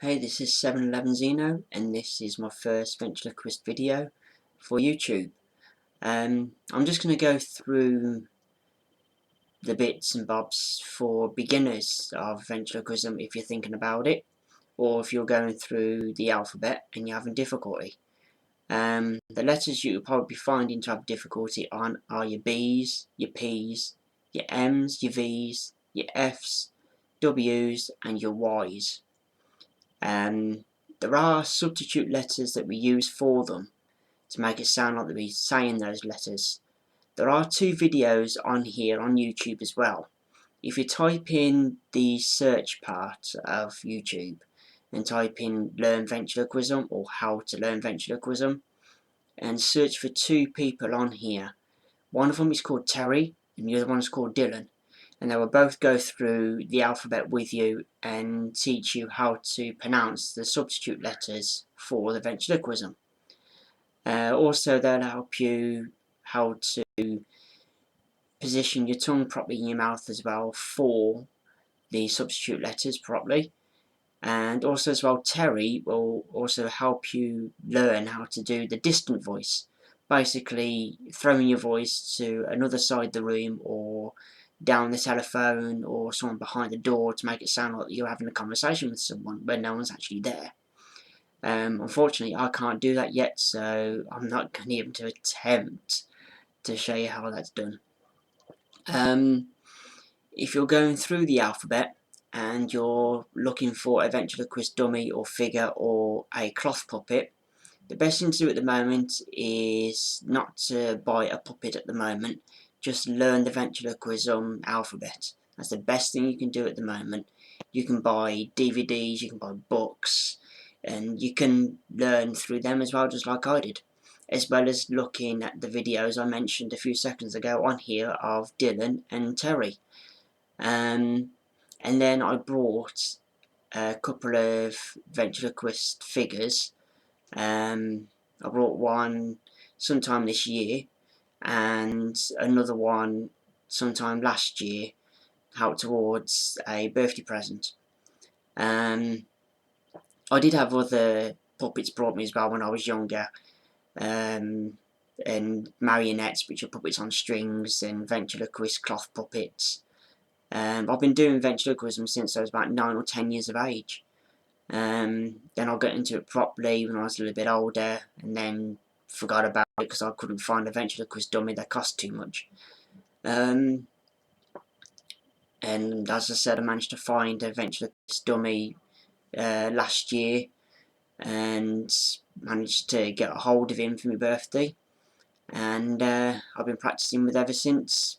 Hey, this is 711Xeno, and this is my first Ventriloquist video for YouTube. I'm just going to go through the bits and bobs for beginners of ventriloquism if you're thinking about it, or if you're going through the alphabet and you're having difficulty. The letters you'll probably be finding to have difficulty on are your B's, your P's, your M's, your V's, your F's, W's, and your Y's. There are substitute letters that we use for them to make it sound like we're saying those letters. There are 2 videos on here on YouTube as well. If you type in the search part of YouTube and type in learn ventriloquism or how to learn ventriloquism and search for 2 people on here. One of them is called Terry and the other one is called Dylan. And they will both go through the alphabet with you and teach you how to pronounce the substitute letters for the ventriloquism. Also, they'll help you how to position your tongue properly in your mouth as well for the substitute letters properly. And also as well, Terry will also help you learn how to do the distant voice. Basically, throwing your voice to another side of the room or down the telephone or someone behind the door to make it sound like you're having a conversation with someone when no one's actually there. Unfortunately, I can't do that yet, so I'm not going to be able to attempt to show you how that's done. If you're going through the alphabet and you're looking for a ventriloquist dummy or figure or a cloth puppet, the best thing to do at the moment is not to buy a puppet at the moment, just learn the ventriloquism alphabet. That's the best thing you can do at the moment. You can buy DVDs, you can buy books, and you can learn through them as well, just like I did. As well as looking at the videos I mentioned a few seconds ago on here of Dylan and Terry. And then I brought a couple of ventriloquist figures. I brought one sometime this year and another one sometime last year out towards a birthday present. I did have other puppets brought me as well when I was younger, and marionettes, which are puppets on strings, and ventriloquist cloth puppets. I've been doing ventriloquism since I was about 9 or 10 years of age. Then I got into it properly when I was a little bit older, and then forgot about it because I couldn't find a ventriloquist dummy that cost too much. And as I said, I managed to find a ventriloquist dummy last year, and managed to get a hold of him for my birthday, and I've been practicing with ever since.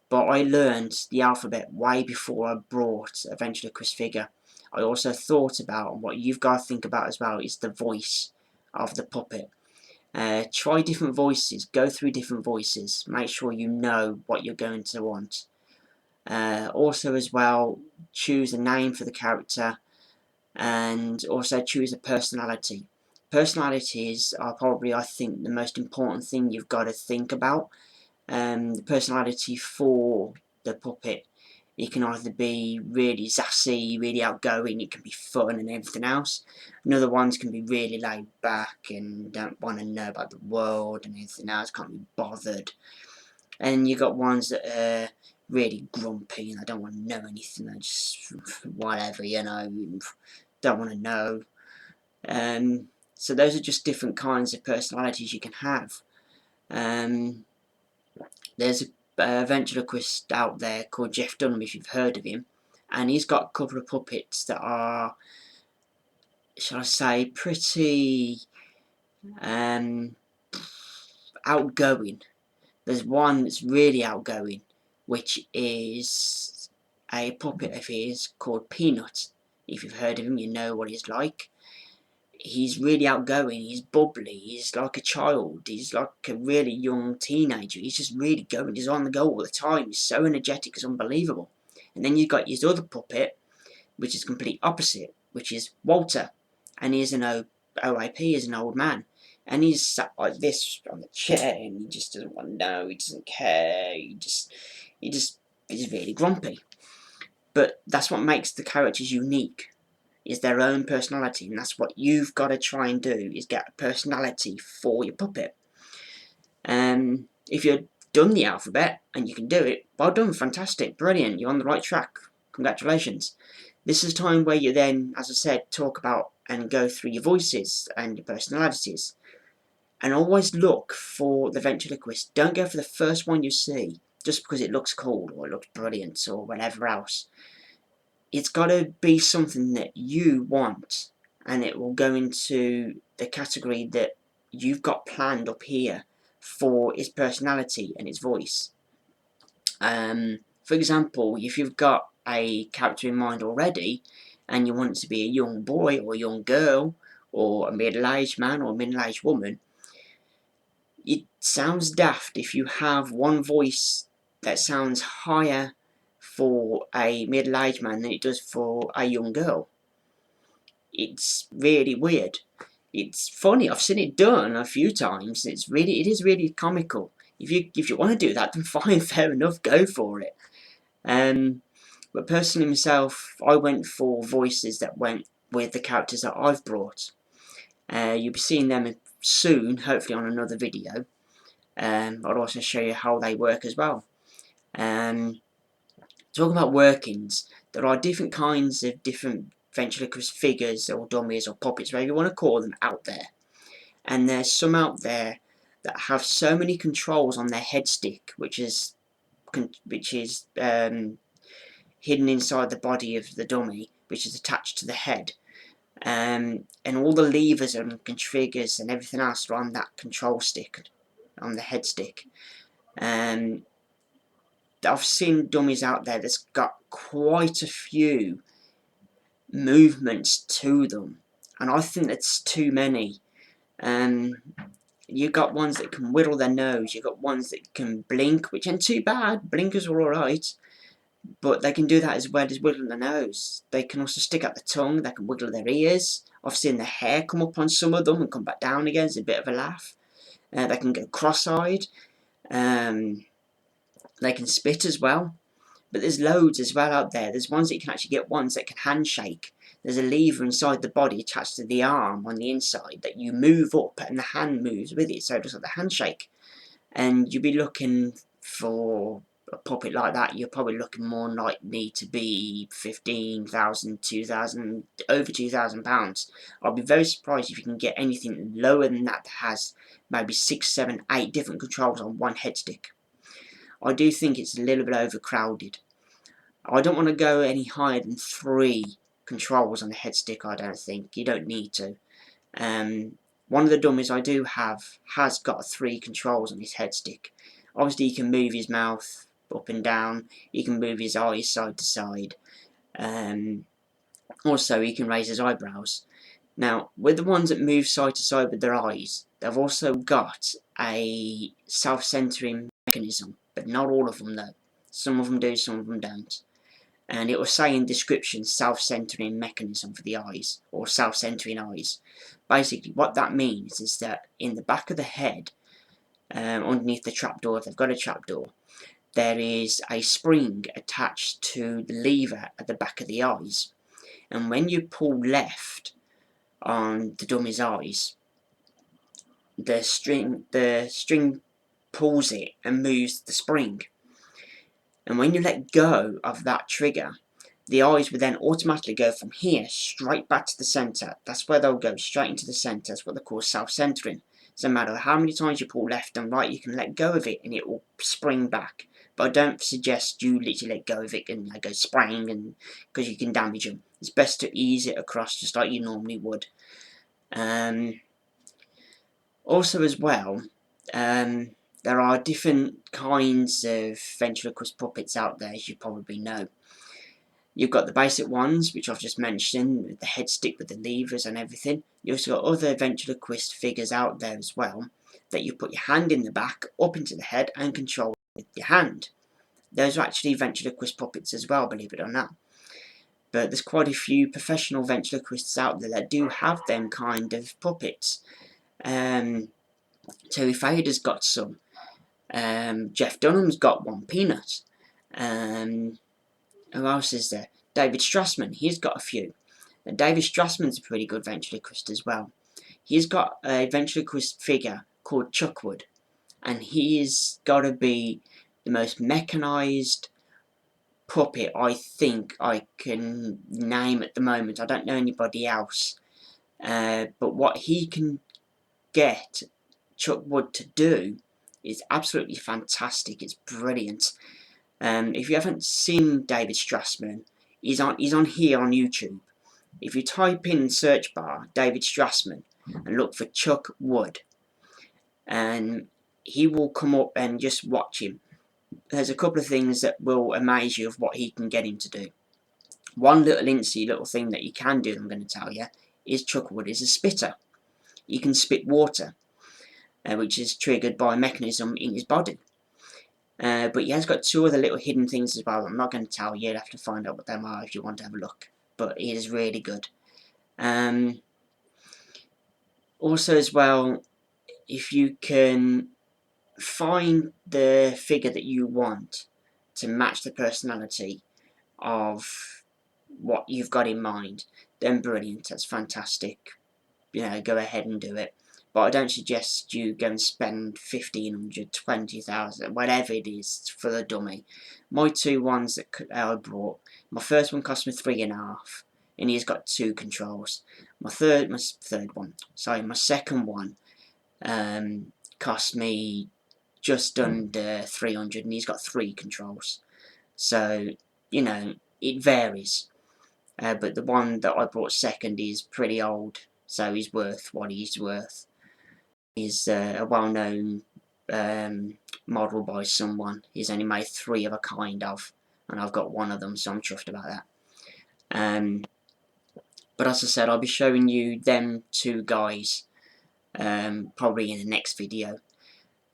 But I learned the alphabet way before I brought a ventriloquist figure. I also thought about, and what you've got to think about as well, is the voice of the puppet. Try different voices, go through different voices, make sure you know what you're going to want. Also as well, choose a name for the character, and also choose a personality. Personalities are probably, I think, the most important thing you've got to think about. The personality for the puppet, it can either be really sassy, really outgoing, it can be fun and everything else. And other ones can be really laid back and don't want to know about the world and everything else, can't be bothered. And you got ones that are really grumpy and they don't want to know anything, they just whatever, you know, don't want to know. So those are just different kinds of personalities you can have. There's a ventriloquist out there called Jeff Dunham, if you've heard of him, and he's got a couple of puppets that are, shall I say, pretty outgoing. There's one that's really outgoing, which is a puppet of his called Peanut. If you've heard of him, you know what he's like. He's really outgoing, he's bubbly, he's like a child, he's like a really young teenager, he's just really going, he's on the go all the time, he's so energetic, it's unbelievable. And then you've got his other puppet, which is complete opposite, which is Walter, and he's an OAP, he's an old man, and he's sat like this on the chair, and he just doesn't want to know, he doesn't care, he's really grumpy. But that's what makes the characters unique. is their own personality, and that's what you've got to try and do, is get a personality for your puppet. If you've done the alphabet and you can do it, well done, fantastic, brilliant, you're on the right track, congratulations. This is a time where you then, as I said, talk about and go through your voices and your personalities. And always look for the ventriloquist. Don't go for the first one you see just because it looks cool or it looks brilliant or whatever else. It's got to be something that you want, and it will go into the category that you've got planned up here for its personality and its voice. For example, if you've got a character in mind already and you want it to be a young boy or a young girl or a middle-aged man or a middle-aged woman, it sounds daft if you have one voice that sounds higher for a middle-aged man than it does for a young girl. It's really weird. It's funny, I've seen it done a few times. It is really comical. If you want to do that, then fine, fair enough, go for it. But personally myself, I went for voices that went with the characters that I've brought. You'll be seeing them soon, hopefully on another video. I'll also show you how they work as well. Talking about workings, there are different kinds of different ventriloquist figures or dummies or puppets, whatever you want to call them, out there. And there's some out there that have so many controls on their head stick, which is hidden inside the body of the dummy, which is attached to the head. And all the levers and triggers and everything else are on that control stick, on the head stick. I've seen dummies out there that's got quite a few movements to them, and I think that's too many. You've got ones that can whittle their nose, you've got ones that can blink, which ain't too bad, blinkers are alright, but they can do that as well as whittling their nose. They can also stick out the tongue, they can wiggle their ears. I've seen the hair come up on some of them and come back down again, it's a bit of a laugh. They can go cross-eyed, they can spit as well. But there's loads as well out there. There's ones that you can actually get ones that can handshake. There's a lever inside the body attached to the arm on the inside that you move up and the hand moves with it, so it does like the handshake. And you'll be looking for a puppet like that, you're probably looking more likely to be 15,000, 2,000, over £2,000. I'll be very surprised if you can get anything lower than that has maybe 6, 7, 8 different controls on one head stick. I do think it's a little bit overcrowded. I don't want to go any higher than 3 controls on the head stick, I don't think. You don't need to. One of the dummies I do have has got 3 controls on his head stick. Obviously he can move his mouth up and down, he can move his eyes side to side. Also he can raise his eyebrows. Now, with the ones that move side to side with their eyes, they've also got a self-centering mechanism, but not all of them though. Some of them do, some of them don't. And it will say in description, self-centering mechanism for the eyes, or self-centering eyes. Basically, what that means is that in the back of the head, underneath the trapdoor, if they've got a trapdoor, there is a spring attached to the lever at the back of the eyes. And when you pull left on the dummy's eyes, the string pulls it and moves the spring. And when you let go of that trigger, the eyes will then automatically go from here straight back to the centre. That's where they'll go, straight into the centre. That's what they call self-centering. So no matter how many times you pull left and right, you can let go of it and it will spring back. But I don't suggest you literally let go of it and go spring, and because you can damage them. It's best to ease it across just like you normally would. Also as well, there are different kinds of ventriloquist puppets out there, as you probably know. You've got the basic ones, which I've just mentioned, with the head stick with the levers and everything. You've also got other ventriloquist figures out there as well, that you put your hand in the back, up into the head, and control with your hand. Those are actually ventriloquist puppets as well, believe it or not. But there's quite a few professional ventriloquists out there that do have them kind of puppets. Terry Fader's got some. Jeff Dunham's got one, Peanut. Who else is there? David Strassman, he's got a few. Now, David Strassman's a pretty good ventriloquist as well. He's got a ventriloquist figure called Chuckwood, and he's got to be the most mechanised puppet I think I can name at the moment. I don't know anybody else, but what he can get Chuckwood to do is absolutely fantastic. It's brilliant. If you haven't seen David Strassman, he's on here on YouTube. If you type in search bar David Strassman and look for Chuckwood, and he will come up, and just watch him. There's a couple of things that will amaze you of what he can get him to do. One little thing that you can do, I'm going to tell you, is Chuckwood is a spitter. He can spit water, which is triggered by a mechanism in his body. But he has got two other little hidden things as well. I'm not going to tell you. You'll have to find out what they are if you want to have a look. But it is really good. Also as well, if you can find the figure that you want to match the personality of what you've got in mind, then brilliant, that's fantastic. You know, go ahead and do it. But I don't suggest you go and spend 1,500, 20,000, whatever it is for the dummy. My two ones that I brought, my first one cost me $3.5, and he's got 2 controls. My second one cost me just under 300, and he's got 3 controls. So, you know, it varies. But the one that I brought second is pretty old, so he's worth what he's worth. He's a well-known model by someone. He's only made 3 of a kind of, and I've got 1 of them, so I'm chuffed about that. But as I said, I'll be showing you them 2 guys probably in the next video.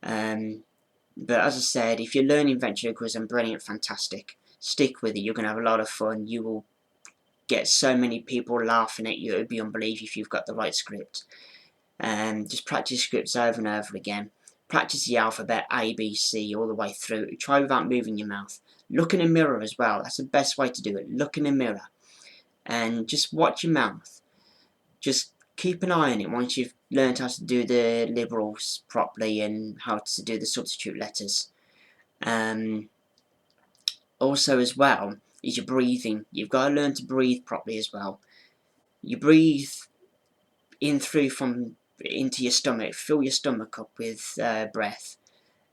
But as I said, if you're learning ventriloquism, brilliant, fantastic. Stick with it. You're going to have a lot of fun. You will get so many people laughing at you. It would be unbelievable if you've got the right script. Just practice scripts over and over again. Practice the alphabet A, B, C all the way through. Try without moving your mouth. Look in a mirror as well. That's the best way to do it. Look in a mirror and just watch your mouth. Just keep an eye on it once you've learned how to do the liberals properly and how to do the substitute letters. Also as well is your breathing. You've got to learn to breathe properly as well. You breathe in through from into your stomach. Fill your stomach up with breath.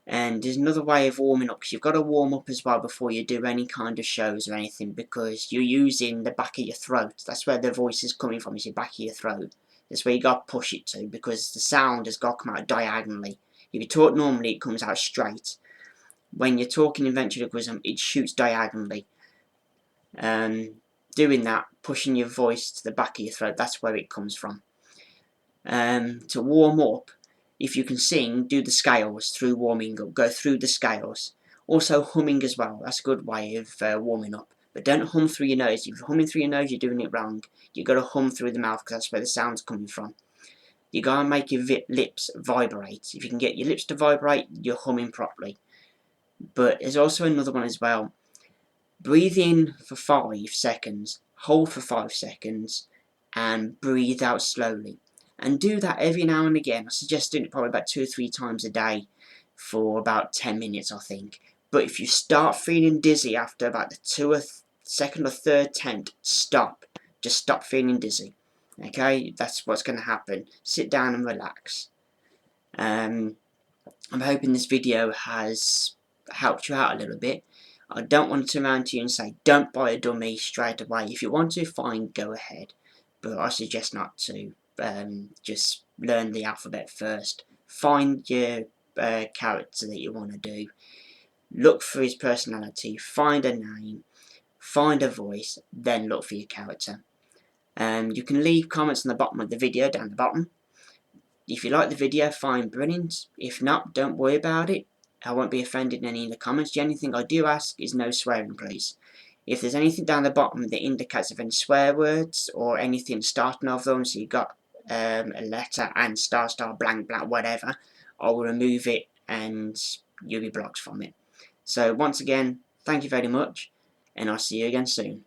And there's another way of warming up, because you've got to warm up as well before you do any kind of shows or anything, because you're using the back of your throat. That's where the voice is coming from, is your back of your throat. That's where you got to push it to, because the sound has got to come out diagonally. If you talk normally, it comes out straight. When you're talking in ventriloquism, it shoots diagonally. Doing that, pushing your voice to the back of your throat, that's where it comes from. To warm up, if you can sing, do the scales through warming up. Go through the scales. Also humming as well. That's a good way of warming up. But don't hum through your nose. If you're humming through your nose, you're doing it wrong. You've got to hum through the mouth, because that's where the sound's coming from. You've got to make your lips vibrate. If you can get your lips to vibrate, you're humming properly. But there's also another one as well. Breathe in for 5 seconds. Hold for 5 seconds. And breathe out slowly. And do that every now and again. I suggest doing it probably about 2 or 3 times a day for about 10 minutes, I think. But if you start feeling dizzy after about the second or third attempt, stop. Just stop feeling dizzy. Okay, that's what's going to happen. Sit down and relax. I'm hoping this video has helped you out a little bit. I don't want to turn around to you and say, don't buy a dummy straight away. If you want to, fine, go ahead. But I suggest not to. Just learn the alphabet first. Find your character that you want to do. Look for his personality. Find a name. Find a voice. Then look for your character. You can leave comments on the bottom of the video, down the bottom. If you like the video, fine, brilliant. If not, don't worry about it. I won't be offended in any of the comments. The only thing I do ask is no swearing, please. If there's anything down the bottom that indicates of any swear words or anything starting of them, so you got a letter and star blank whatever, I will remove it and you'll be blocked from it. So once again, thank you very much, and I'll see you again soon.